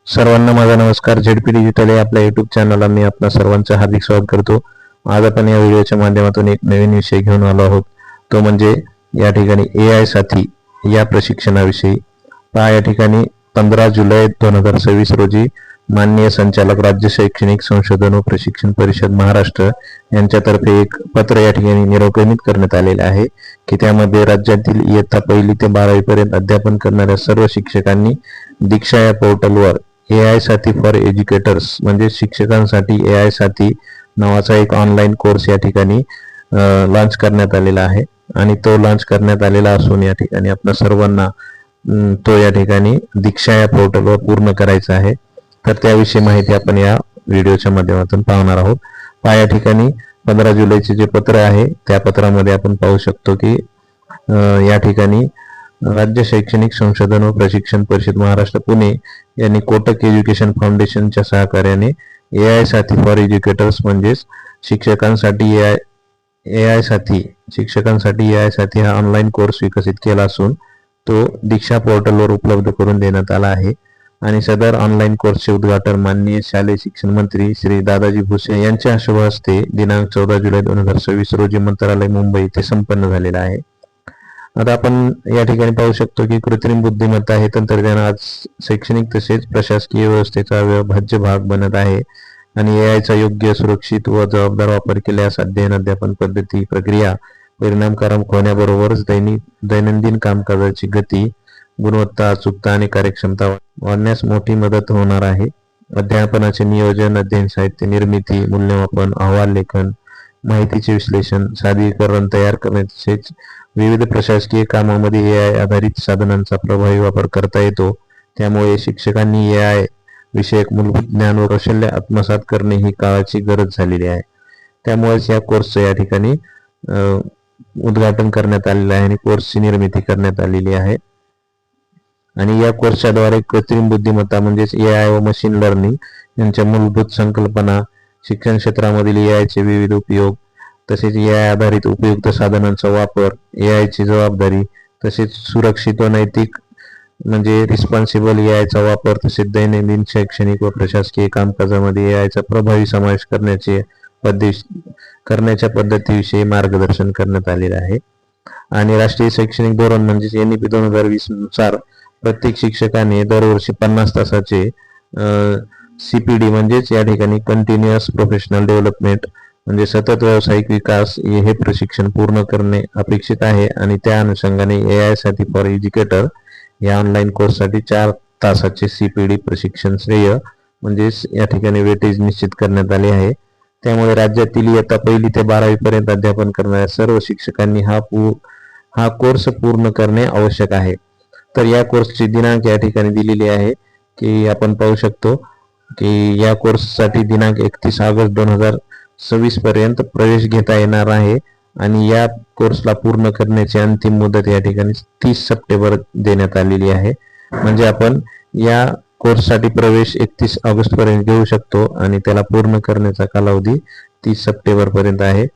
सर्वांना माझा नमस्कार. झेडपी डिजिटल या आपल्या युट्यूब चॅनलला मी आपल्या सर्वांचं हार्दिक स्वागत करतो. आज आपण या व्हिडिओच्या माध्यमातून एक नवीन विषय घेऊन आलो आहोत, तो म्हणजे या ठिकाणी AI साथी या प्रशिक्षणाविषयी. पहा, या ठिकाणी 15 जुलै 2026 रोजी माननीय संचालक राज्य शैक्षणिक संशोधन व प्रशिक्षण परिषद महाराष्ट्र यांच्यातर्फे एक पत्र या ठिकाणी निर्गमित करण्यात आलेले आहे की त्यामध्ये राज्यातील इयत्ता 1ली ते 12वी पर्यंत अध्यापन करणाऱ्या सर्व शिक्षकांनी दीक्षा या पोर्टलवर AI साथी फॉर एज्युकेटर्स म्हणजे शिक्षकांसाठी AI साथी नावाचा एक ऑनलाईन कोर्स या ठिकाणी लॉन्च करण्यात आलेला आहे आणि तो लॉन्च करण्यात आलेला असून या ठिकाणी आपल्या सर्वांना तो या ठिकाणी दीक्षा या पोर्टलवर पूर्ण करायचा आहे. तर त्याविषयी माहिती आपण या व्हिडिओच्या माध्यमातून पाहणार आहोत. या ठिकाणी 15 जुलैचे जे पत्र आहे त्या पत्रामध्ये आपण पाहू शकतो की या ठिकाणी राज्य शैक्षणिक संशोधन व प्रशिक्षण परिषद महाराष्ट्र पुणे यांनी कोटक एज्युकेशन फाउंडेशनच्या सहकार्याने AI साथी फॉर एज्युकेटर्स म्हणजेच शिक्षकांसाठी AI साथी हा ऑनलाईन कोर्स विकसित केला असून तो दीक्षा पोर्टलवर उपलब्ध करून देण्यात आला आहे. आणि सदर ऑनलाईन कोर्सचे उद्घाटन माननीय शालेय शिक्षण मंत्री श्री दादाजी भुसे यांच्या शुभ हस्ते दिनांक 14 जुलै 2026 रोजी मंत्रालय मुंबई येथे संपन्न झालेला आहे. आता आपण या ठिकाणी पाहू शकतो की कृत्रिम बुद्धिमत्ता हे तंत्रज्ञान आज शैक्षणिक तसेच प्रशासकीय व्यवस्थेचा अविभाज्य भाग बनत आहे आणि AI चा योग्य, सुरक्षित व जबाबदार वापर केल्यास अध्ययन, अध्यापन पद्धती, प्रक्रिया परिणामकारक होण्याबरोबरच दैनंदिन कामकाजाची गती, गुणवत्ता, अचूकता आणि कार्यक्षमता वाढण्यास मोठी मदत होणार आहे. अध्यापनाचे नियोजन, अध्ययन साहित्य निर्मिती, मूल्यमापन, अहवाल लेखन, माहितीचे विश्लेषण, सादरीकरण तयार करणे तसेच विविध प्रशासकीय कामामध्ये AI आधारित साधनांचा प्रभावी वापर करता येतो. त्यामुळे शिक्षकांनी AI विषयक मूलभूत ज्ञान व कौशल्य आत्मसात करणे ही काळाची गरज झालेली आहे. त्यामुळेच या कोर्सचं या ठिकाणी उद्घाटन करण्यात आलेलं आहे आणि कोर्सची निर्मिती करण्यात आलेली आहे. आणि या कोर्सच्या द्वारे कृत्रिम बुद्धिमत्ता म्हणजेच AI व मशीन लर्निंग यांच्या मूलभूत संकल्पना, शिक्षण क्षेत्रामधील AI चे विविध उपयोग, तसेच AI आधारित उपयुक्त साधनांचा वापर, AI ची जबाबदारी, तसेच सुरक्षित व नैतिक म्हणजे रिस्पॉन्सिबल AI चा वापर, तसेच दैनंदिन शैक्षणिक व प्रशासकीय कामकाजामध्ये AI चा प्रभावी समावेश करण्याच्या पद्धतीविषयी मार्गदर्शन करण्यात आलेले आहे. आणि राष्ट्रीय शैक्षणिक धोरण म्हणजेच NEP 2020 नुसार प्रत्येक शिक्षकाने दरवर्षी 50 तासाचे CPD म्हणजेच या ठिकाणी कंटिन्युअस प्रोफेशनल डेव्हलपमेंट म्हणजे सतत व्यावसायिक विकास हे प्रशिक्षण पूर्ण करणे अपेक्षित आहे. आणि त्या अनुषंगाने AI साथी फॉर एज्युकेटर या ऑनलाईन कोर्ससाठी 4 तासाचे CPD प्रशिक्षण श्रेय म्हणजेच या ठिकाणी वेटेज निश्चित करण्यात आले आहे. त्यामुळे राज्यातील इयत्ता 1ली ते 12वी पर्यंत अध्यापन करणाऱ्या सर्व शिक्षकांनी हा कोर्स पूर्ण करणे आवश्यक आहे. तर या कोर्सची दिनांक या ठिकाणी दिलेली आहे की आपण पाहू शकतो की या कोर्ससाठी दिनांक 31 ऑगस्ट 2026 पर्यंत प्रवेश घेता येणार आहे आणि या कोर्सला पूर्ण करण्याची अंतिम मुदत या ठिकाणी 30 सप्टेंबर देण्यात आलेली आहे. म्हणजे आपण या कोर्ससाठी प्रवेश 31 ऑगस्ट पर्यंत घेऊ शकतो आणि त्याला पूर्ण करण्याचा कालावधी 30 सप्टेंबर पर्यंत आहे.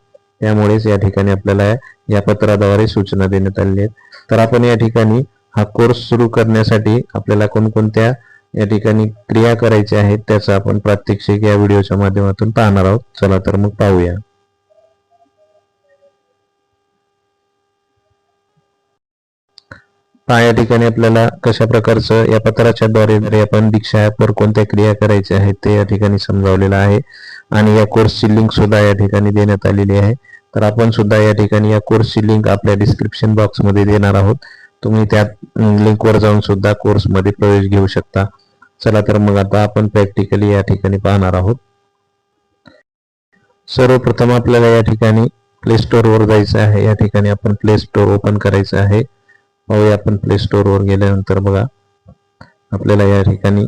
त्यामुळेच या ठिकाणी आपल्याला या पत्राद्वारे सूचना देण्यात आली आहेत. तर आपण या ठिकाणी हा कोर्स सुरू करण्यासाठी आपल्याला कोणकोणत्या या ठिकाणी क्रिया करायच्या आहेत त्याचा आपण प्रात्यक्षिक या व्हिडिओच्या माध्यमातून पाहणार आहोत. चला तर मग पाहूया. या ठिकाणी आपल्याला कशा प्रकारचं या पत्राच्या द्वारे आपण दीक्षा ॲपवर कोणत्या क्रिया करायच्या आहेत ते या ठिकाणी समजावलेलं आहे आणि या कोर्सची लिंक सुद्धा या ठिकाणी देण्यात आलेली आहे. तर आपण सुद्धा या ठिकाणी या कोर्सची लिंक आपल्या डिस्क्रिप्शन बॉक्समध्ये देणार आहोत. तुम्ही त्या लिंकवर जाऊन सुद्धा कोर्समध्ये प्रवेश घेऊ शकता. चला तर मग आता आपण प्रॅक्टिकली या ठिकाणी पाहणार आहोत. सर्वप्रथम आपल्याला या ठिकाणी प्ले स्टोअरवर जायचं आहे. या ठिकाणी आपण प्ले स्टोअर ओपन करायचं आहे. पाहूया आपण प्ले स्टोअरवर गेल्यानंतर बघा आपल्याला या ठिकाणी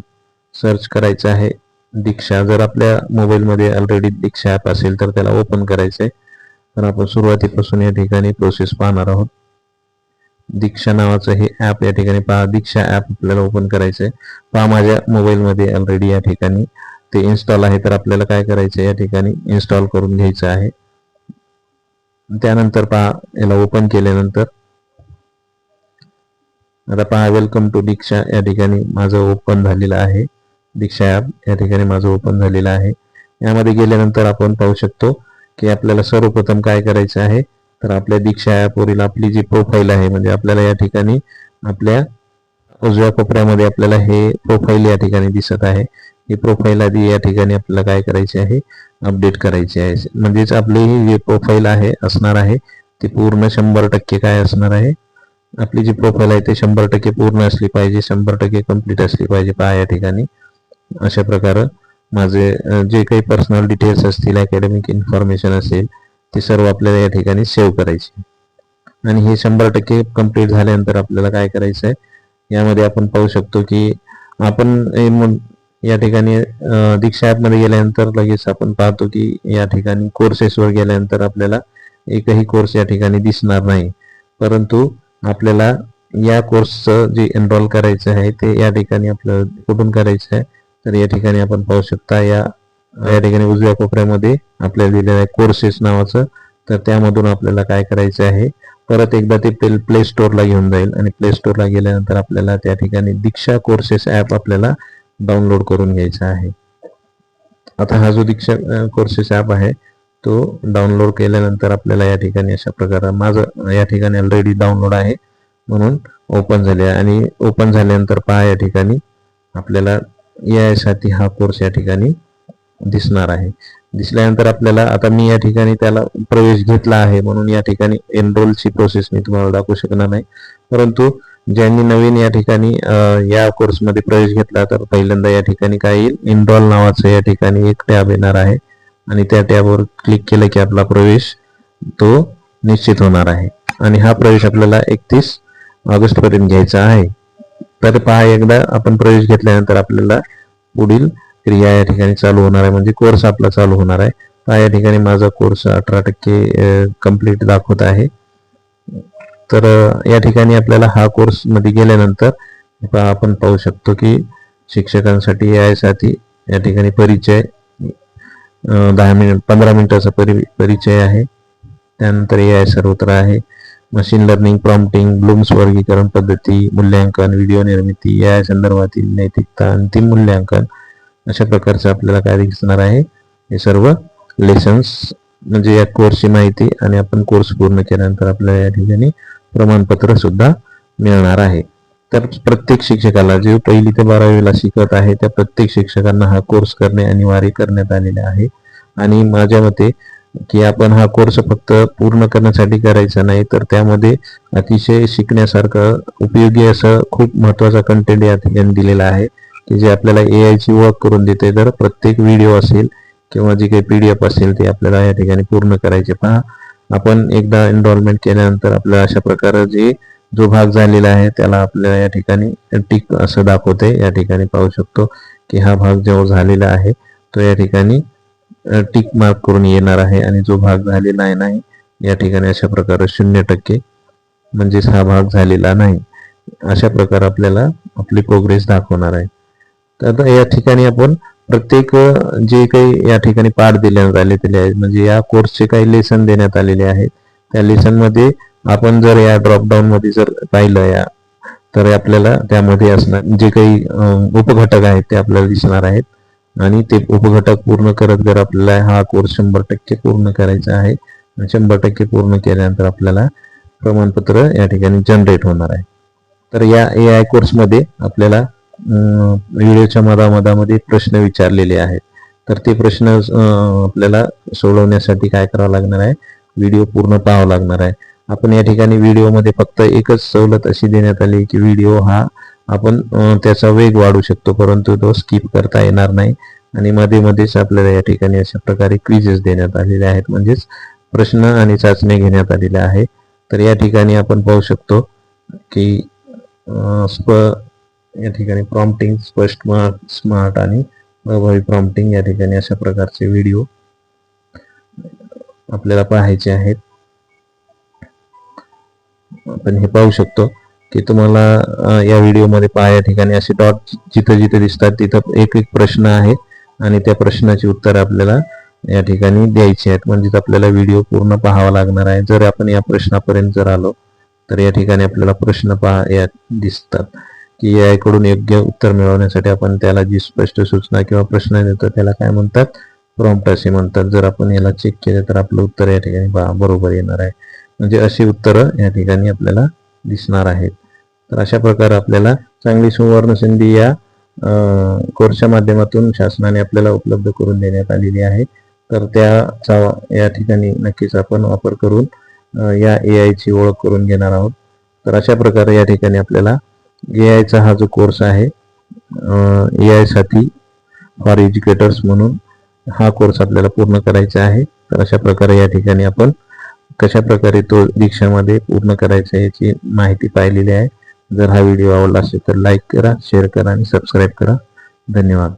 सर्च करायचं आहे दीक्षा. जर आपल्या मोबाईलमध्ये ऑलरेडी दीक्षा ॲप असेल तर त्याला ओपन करायचं आहे. तर आपण सुरुवातीपासून या ठिकाणी प्रोसेस पाहणार आहोत. दीक्षा नावाचं हे ॲप या ठिकाणी पहा. दीक्षा ॲप आपल्याला ओपन करायचं आहे. पहा माझ्या मोबाईलमध्ये ऑलरेडी या ठिकाणी ते इन्स्टॉल आहे. तर आपल्याला काय करायचं आहे या ठिकाणी इन्स्टॉल करून घ्यायचं आहे. त्यानंतर पहा याला ओपन केल्यानंतर आता पहा वेलकम टू दीक्षा या ठिकाणी माझं ओपन झालेलं आहे. दीक्षा ॲप या ठिकाणी माझं ओपन झालेलं आहे. यामध्ये गेल्यानंतर आपण पाहू शकतो की आपल्याला सर्वप्रथम काय करायचं आहे, तर आपल्या दीक्षा ॲपवरील आपली जी प्रोफाईल आहे, म्हणजे आपल्याला या ठिकाणी आपल्या उजव्या कोपऱ्यामध्ये आपल्याला हे प्रोफाईल या ठिकाणी दिसत आहे. ही प्रोफाईल आधी या ठिकाणी आपल्याला काय करायची आहे, अपडेट करायची आहे. म्हणजेच आपली ही जी प्रोफाईल आहे असणार आहे ती पूर्ण 100% काय असणार आहे, आपली जी प्रोफाईल आहे ते 100% पूर्ण असली पाहिजे, 100% कंप्लीट असली पाहिजे. पहा या ठिकाणी अशा प्रकारे माझे जे काही पर्सनल डिटेल्स असतील, अकॅडमिक इन्फॉर्मेशन असेल, ते सर्व आपल्याला या ठिकाणी सेव्ह करायचे. आणि हे 100% कंप्लीट झाल्यानंतर आपल्याला काय करायचं आहे, यामध्ये आपण पाहू शकतो की आपण या ठिकाणी दीक्षा ॲपमध्ये गेल्यानंतर लगेच आपण पाहतो की या ठिकाणी कोर्सेसवर गेल्यानंतर आपल्याला एकही कोर्स या ठिकाणी दिसणार नाही. परंतु आपल्याला या कोर्सचं जे एनरोल करायचं आहे ते या ठिकाणी आपल्याला कुठून करायचं आहे, तर या ठिकाणी आपण पाहू शकता या ठिकाणी उजव्या कोपऱ्यामध्ये आपल्याला दिलेलं आहे कोर्सेस नावाचं. तर त्यामधून आपल्याला काय करायचं आहे, परत एकदा ते प्ले स्टोअरला घेऊन जाईल आणि प्ले स्टोअरला गेल्यानंतर आपल्याला त्या ठिकाणी दीक्षा कोर्सेस ॲप आपल्याला डाउनलोड करून घ्यायचा आहे. आता हा जो दीक्षा कोर्सेस ॲप आहे तो डाउनलोड केल्यानंतर आपल्याला या ठिकाणी अशा प्रकारे माझं या ठिकाणी ऑलरेडी डाउनलोड आहे म्हणून ओपन झाले आहे. आणि ओपन झाल्यानंतर पहा या ठिकाणी आपल्याला AI साठी हा कोर्स या ठिकाणी दिसणार आहे. दिसल्यानंतर आपल्याला आता मी या ठिकाणी त्याला प्रवेश घेतला आहे म्हणून या ठिकाणी एनरोलची प्रोसेस मी तुम्हाला दाखवू शकणार नाही. परंतु ज्यांनी नवीन या ठिकाणी या कोर्समध्ये प्रवेश घेतला तर पहिल्यांदा या ठिकाणी काय येईल, एनरोल नावाचं या ठिकाणी एक टॅब येणार आहे आणि त्या टॅबवर क्लिक केलं की आपला प्रवेश तो निश्चित होणार आहे. आणि हा प्रवेश आपल्याला 31 ऑगस्ट पर्यंत घ्यायचा आहे. तर पहा एकदा आपण प्रवेश घेतल्यानंतर आपल्याला पुढील क्रिया या ठिकाणी चालू होणार आहे, म्हणजे कोर्स आपला चालू होणार आहे. पहा या ठिकाणी माझा कोर्स 18% कंप्लीट दाखवत आहे. तर या ठिकाणी आपल्याला हा कोर्स मध्ये गेल्यानंतर आपण पाहू शकतो की शिक्षकांसाठी AI साठी या ठिकाणी परिचय 15 मिनिटाचा परिचय आहे. त्यानंतर AI सर्वत्र आहे, मशीन लर्निंग, प्रॉम्प्टिंग, ब्लूम्स वर्गीकरण पद्धती, मूल्यांकन, व्हिडिओ निर्मिती, AI संदर्भातील नैतिकता, अंतिम मूल्यांकन, अशा प्रकारचं आपल्याला काय दिसणार आहे, हे सर्व लेसन्स म्हणजे या कोर्सची माहिती. आणि आपण कोर्स पूर्ण केल्यानंतर आपल्याला या ठिकाणी प्रमाणपत्र सुद्धा मिळणार आहे. तर प्रत्येक शिक्षकाला जे 1ली ते 12वीला शिकत आहे त्या प्रत्येक शिक्षकांना हा कोर्स करणे अनिवार्य करण्यात आलेले आहे. आणि माझ्या मते की आपण हा कोर्स फक्त पूर्ण करण्यासाठी करायचा नाही, तर त्यामध्ये अतिशय शिकण्यासारखं उपयोगी असं खूप महत्त्वाचा कंटेंट या ठिकाणी दिलेला आहे की जे आपल्याला AI ची ओळख करून देते. तर प्रत्येक व्हिडिओ असेल किंवा जी काही PDF असेल ते आपल्याला या ठिकाणी पूर्ण करायचे. पहा आपण एकदा एनरोलमेंट केल्यानंतर आपल्याला अशा प्रकारे जो भाग झालेला आहे त्याला आपल्याला या ठिकाणी टिक असं दाखवते. या ठिकाणी पाहू शकतो की हा भाग जो झालेला आहे तो या ठिकाणी टिक मार्क करून येणार आहे आणि जो भाग झालेला आहे नाही या ठिकाणी अशा प्रकारे 0% म्हणजेच हा भाग झालेला नाही. अशा प्रकारे आपल्याला आपली प्रोग्रेस दाखवणार आहे. तर आता या ठिकाणी आपण प्रत्येक जे काही या ठिकाणी पाठ देण्यात आलेले आहेत, म्हणजे या कोर्सचे काही लेसन देण्यात आलेले आहेत, त्या लेसन मध्ये आपण जर या ड्रॉपडाऊन मध्ये जर पाहिलं तर आपल्याला त्यामध्ये असणार जे काही उपघटक आहेत ते आपल्याला दिसणार आहेत. आणि ते उपघटक पूर्ण करत जर आपल्याला हा कोर्स 100% पूर्ण करायचा आहे, 100% पूर्ण केल्यानंतर आपल्याला प्रमाणपत्र या ठिकाणी जनरेट होणार आहे. तर या AI कोर्समध्ये आपल्याला व्हिडिओच्या मधामध्ये प्रश्न विचारलेले आहेत. तर ते प्रश्न आपल्याला सोडवण्यासाठी काय करावं लागणार आहे, व्हिडिओ पूर्ण पाहावा लागणार आहे. आपण या ठिकाणी व्हिडिओमध्ये फक्त एकच सवलत अशी देण्यात आली की व्हिडिओ हा आपण त्याचा वेग वाढवू शकतो, परंतु तो स्किप करता येणार नाही. आणि मध्येच आपल्याला या ठिकाणी अशा प्रकारे क्विजेस देण्यात आलेले आहेत, म्हणजेच प्रश्न आणि चाचणी घेण्यात आलेल्या आहे. तर या ठिकाणी आपण पाहू शकतो की या ठिकाणी प्रॉम्प्टिंग, स्पष्ट, स्मार्ट आणि प्रभावी प्रॉम्प्टिंग या ठिकाणी अशा प्रकारचे व्हिडिओ आपल्याला पाहायचे आहेत. आपण हे पाहू शकतो की तुम्हाला या व्हिडिओमध्ये पहा या ठिकाणी असे डॉट जिथे दिसतात तिथं एक प्रश्न आहे आणि त्या प्रश्नाची उत्तर आपल्याला या ठिकाणी द्यायची आहेत. म्हणजे आपल्याला व्हिडिओ पूर्ण पाहावा लागणार आहे. जर आपण या प्रश्नापर्यंत जर आलो तर या ठिकाणी आपल्याला प्रश्न या दिसतात. की AI कडून योग्य उत्तर मिळवण्यासाठी आपण त्याला जी स्पष्ट सूचना किंवा प्रश्न देतो त्याला काय म्हणतात, प्रॉम्प्ट असे म्हणतात. जर आपण याला चेक केलं तर आपलं उत्तर या ठिकाणी बरोबर येणार आहे. म्हणजे अशी उत्तरं या ठिकाणी आपल्याला दिसणार आहेत. तर अशा प्रकारे आपल्याला चांगली सुवर्ण संधी या कोर्सच्या माध्यमातून शासनाने आपल्याला उपलब्ध करून देण्यात आलेली आहे. तर त्याचा या ठिकाणी नक्कीच आपण वापर करून या AI ची ओळख करून घेणार आहोत. तर अशा प्रकारे या ठिकाणी आपल्याला AI चा हा जो कोर्स आहे AI साथी फॉर एज्युकेटर्स म्हणून हा कोर्स आपल्याला पूर्ण करायचा आहे. तर अशा प्रकारे या ठिकाणी आपण कशा प्रकारे तो दीक्षामध्ये पूर्ण करायचा याची माहिती पाहिलेली आहे. जर हा व्हिडिओ आवडला असेल तर लाईक करा, शेअर करा आणि सबस्क्राईब करा. धन्यवाद.